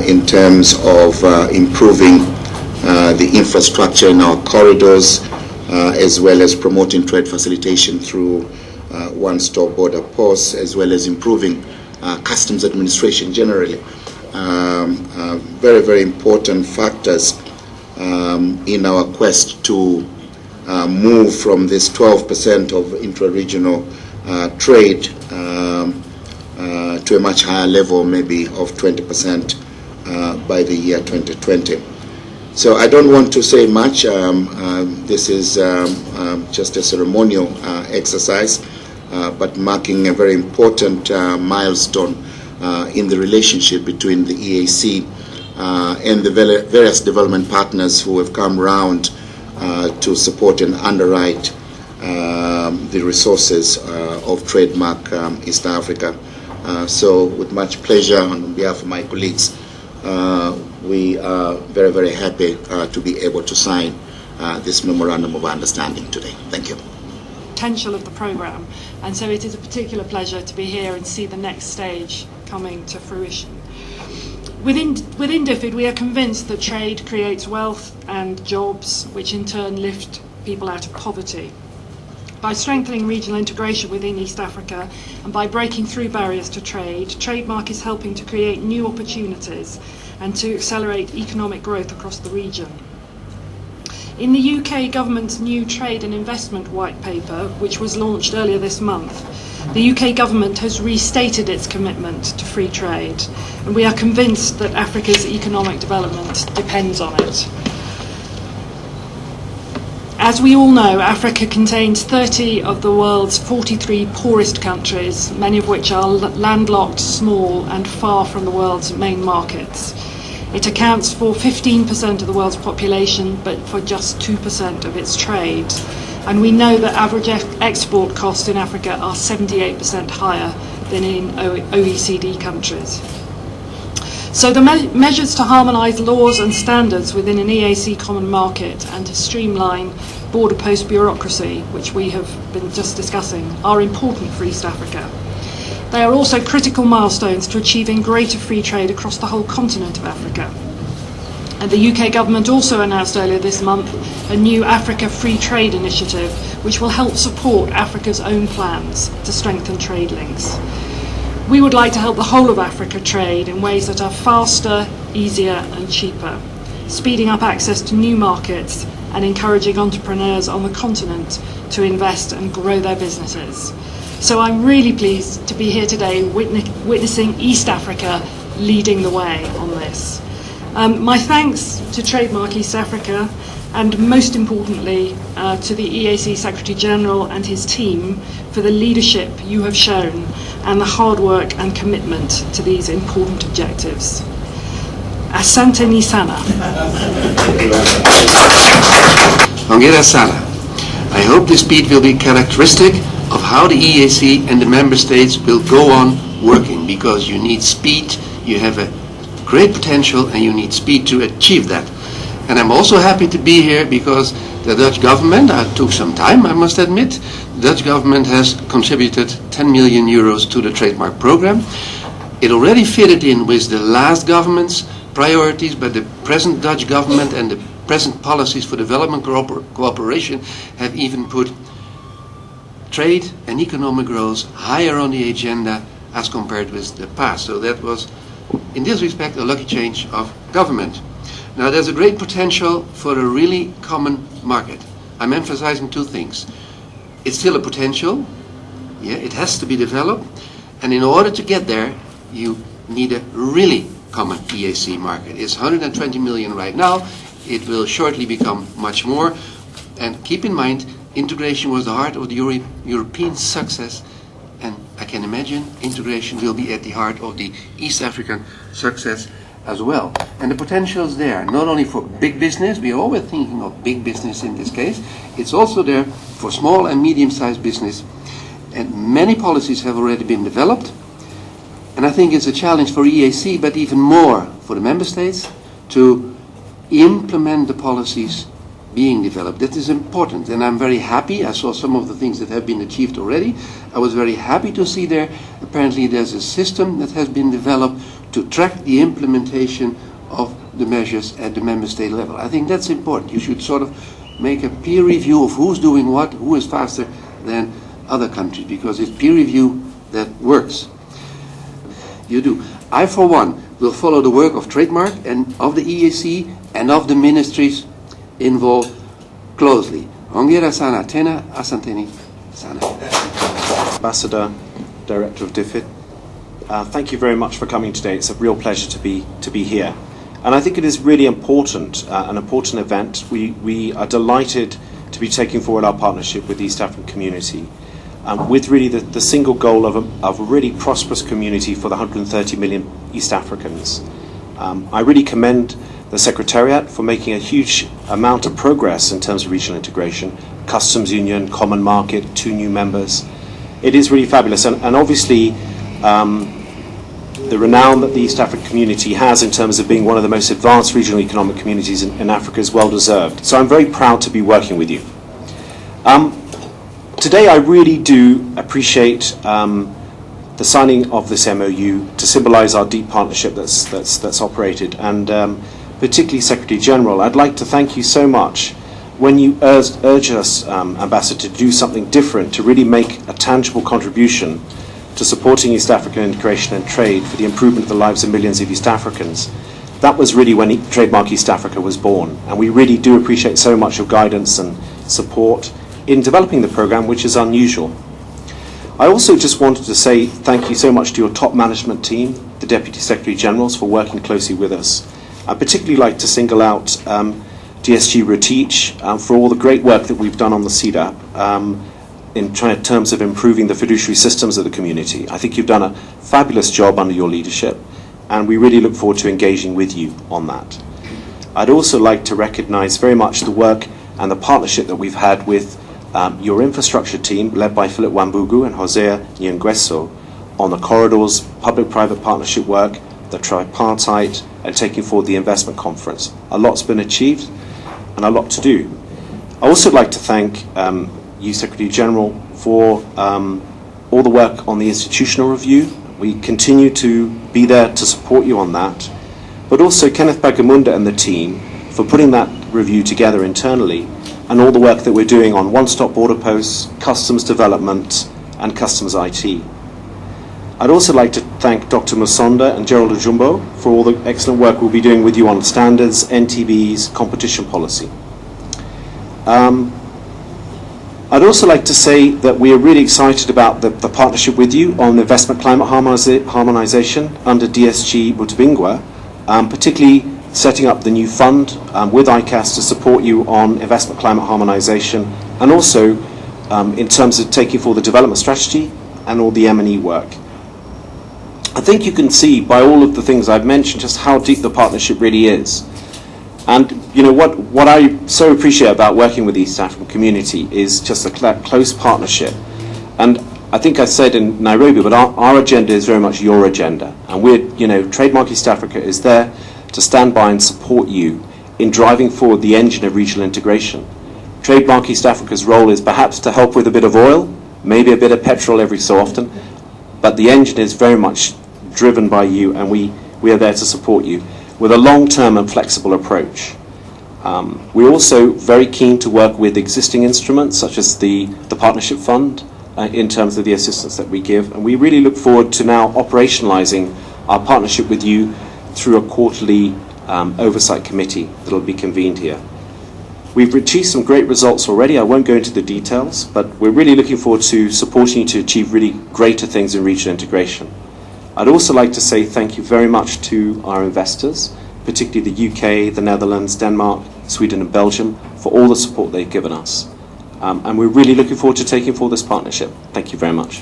in terms of improving the infrastructure in our corridors, as well as promoting trade facilitation through one-stop border posts, as well as improving customs administration generally. Very, very important factors in our quest to move from this 12% of intra-regional trade to a much higher level, maybe of 20% by the year 2020. So I don't want to say much. This is just a ceremonial exercise, but marking a very important milestone in the relationship between the EAC and the various development partners who have come round to support and underwrite the resources of Trademark East Africa. So with much pleasure on behalf of my colleagues, we are very, very happy to be able to sign this Memorandum of Understanding today. Thank you. Potential of the programme, and so it is a particular pleasure to be here and see the next stage coming to fruition. Within DFID, we are convinced that trade creates wealth and jobs, which in turn lift people out of poverty. By strengthening regional integration within East Africa and by breaking through barriers to trade, Trademark is helping to create new opportunities and to accelerate economic growth across the region. In the UK government's new Trade and Investment White Paper, which was launched earlier this month, the UK government has restated its commitment to free trade, and we are convinced that Africa's economic development depends on it. As we all know, Africa contains 30 of the world's 43 poorest countries, many of which are landlocked, small, and far from the world's main markets. It accounts for 15% of the world's population, but for just 2% of its trade. And we know that average export costs in Africa are 78% higher than in OECD countries. So the measures to harmonise laws and standards within an EAC common market and to streamline border post bureaucracy, which we have been just discussing, are important for East Africa. They are also critical milestones to achieving greater free trade across the whole continent of Africa. And the UK government also announced earlier this month a new Africa Free Trade Initiative, which will help support Africa's own plans to strengthen trade links. We would like to help the whole of Africa trade in ways that are faster, easier and cheaper, speeding up access to new markets and encouraging entrepreneurs on the continent to invest and grow their businesses. So I'm really pleased to be here today witnessing East Africa leading the way on this. My thanks to Trademark East Africa and most importantly to the EAC Secretary General and his team for the leadership you have shown and the hard work and commitment to these important objectives. Asante ni sana. Hongera sana. I hope this speech will be characteristic of how the EAC and the member states will go on working, because you need speed, you have a great potential and you need speed to achieve that. And I'm also happy to be here because the Dutch government, it took some time I must admit, the Dutch government has contributed 10 million euros to the trademark program. It already fitted in with the last government's priorities, but the present Dutch government and the present policies for development cooperation have even put trade and economic growth higher on the agenda as compared with the past. So that was, in this respect, a lucky change of government. Now there's a great potential for a really common market. I'm emphasizing two things. It's still a potential, it has to be developed, and in order to get there, you need a really common EAC market. It's 120 million right now, it will shortly become much more, and keep in mind, integration was the heart of the European success, and I can imagine integration will be at the heart of the East African success as well. And the potential is there, not only for big business, we are always thinking of big business in this case, it's also there for small and medium-sized business. And many policies have already been developed, and I think it's a challenge for EAC, but even more for the member states to implement the policies being developed. That is important, and I'm very happy. I saw some of the things that have been achieved already. I was very happy to see there, apparently there's a system that has been developed to track the implementation of the measures at the member state level. I think that's important. You should sort of make a peer review of who's doing what, who is faster than other countries, because it's peer review that works. You do. I, for one, will follow the work of Trademark and of the EAC and of the ministries involved closely. Hongera sana tena asanteni sana. Ambassador, Director of DFID, thank you very much for coming today. It's a real pleasure to be here. And I think it is really important, an important event. We are delighted to be taking forward our partnership with the East African community, with really the single goal of a really prosperous community for the 130 million East Africans. I really commend the Secretariat for making a huge amount of progress in terms of regional integration, customs union, common market, 2 new members. It is really fabulous, and obviously the renown that the East African community has in terms of being one of the most advanced regional economic communities in Africa is well deserved. So I'm very proud to be working with you. Today I really do appreciate the signing of this MoU to symbolise our deep partnership that's operated, and particularly Secretary General, I'd like to thank you so much when you urge us, Ambassador, to do something different, to really make a tangible contribution to supporting East African integration and trade for the improvement of the lives of millions of East Africans. That was really when Trademark East Africa was born, and we really do appreciate so much your guidance and support in developing the programme, which is unusual. I also just wanted to say thank you so much to your top management team, the Deputy Secretary Generals, for working closely with us. I'd particularly like to single out DSG Retich for all the great work that we've done on the CEDAP in terms of improving the fiduciary systems of the community. I think you've done a fabulous job under your leadership, and we really look forward to engaging with you on that. I'd also like to recognise very much the work and the partnership that we've had with your infrastructure team, led by Philip Wambugu and Hosea Nyengweso, on the corridors, public-private partnership work, the tripartite, and taking forward the investment conference. A lot's been achieved and a lot to do. I also like to thank you, Secretary General, for all the work on the institutional review. We continue to be there to support you on that, but also Kenneth Bagamunda and the team for putting that review together internally, and all the work that we're doing on one-stop border posts, customs development, and customs IT. I'd also like to thank Dr. Musonda and Gerald Ojumbo for all the excellent work we'll be doing with you on standards, NTBs, competition policy. I'd also like to say that we are really excited about the partnership with you on investment climate harmonization under DSG Mutabingwa, particularly setting up the new fund with ICAS to support you on investment climate harmonization, and also in terms of taking forward the development strategy and all the M&E work. I think you can see by all of the things I've mentioned just how deep the partnership really is. And you know what I so appreciate about working with the East African community is just a close partnership. And I think I said in Nairobi, but our agenda is very much your agenda. And Trademark East Africa is there to stand by and support you in driving forward the engine of regional integration. Trademark East Africa's role is perhaps to help with a bit of oil, maybe a bit of petrol every so often, but the engine is very much driven by you, and we are there to support you with a long-term and flexible approach. We're also very keen to work with existing instruments such as the Partnership Fund in terms of the assistance that we give, and we really look forward to now operationalising our partnership with you through a quarterly oversight committee that will be convened here. We've achieved some great results already. I won't go into the details, but we're really looking forward to supporting you to achieve really greater things in regional integration. I'd also like to say thank you very much to our investors, particularly the UK, the Netherlands, Denmark, Sweden and Belgium, for all the support they've given us. And we're really looking forward to taking forward this partnership. Thank you very much.